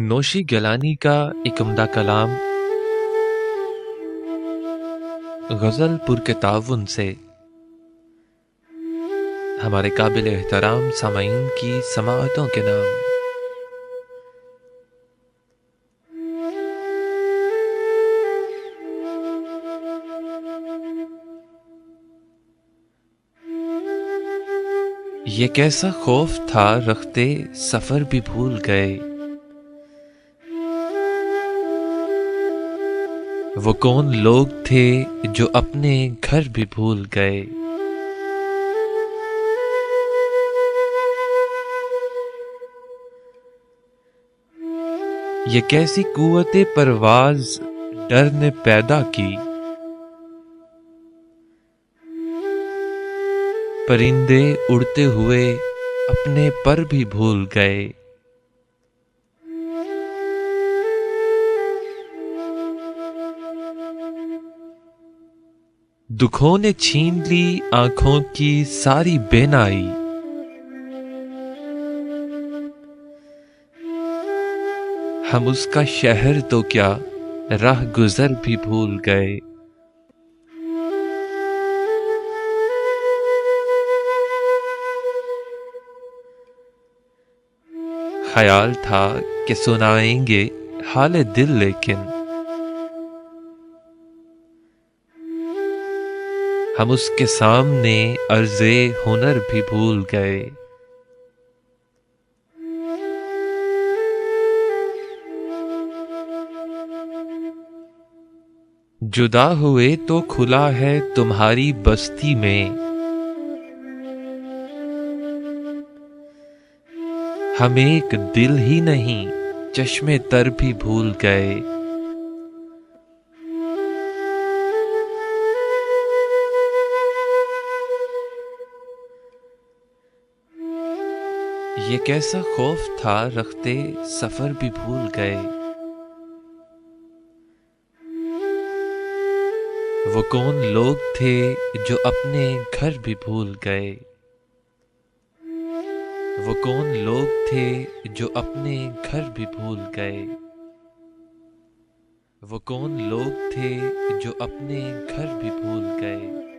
نوشی گیلانی کا ایک عمدہ کلام غزل پر کے تعاون سے ہمارے قابل احترام سامعین کی سماعتوں کے نام یہ کیسا خوف تھا رختے سفر بھی بھول گئے، وہ کون لوگ تھے جو اپنے گھر بھی بھول گئے۔ یہ کیسی قوت پرواز ڈر نے پیدا کی، پرندے اڑتے ہوئے اپنے پر بھی بھول گئے۔ دکھوں نے چھین لی آنکھوں کی ساری بینائی، ہم اس کا شہر تو کیا راہ گزر بھی بھول گئے۔ خیال تھا کہ سنائیں گے حال دل، لیکن ہم اس کے سامنے عرض ہنر بھی بھول گئے۔ جدا ہوئے تو کھلا ہے تمہاری بستی میں، ہم ایک دل ہی نہیں چشمے تر بھی بھول گئے۔ یہ کیسا خوف تھا رختے سفر بھی بھول گئے، وہ کون لوگ تھے جو اپنے گھر بھی بھول گئے۔ وہ کون لوگ تھے جو اپنے گھر بھی بھول گئے۔ وہ کون لوگ تھے جو اپنے گھر بھی بھول گئے۔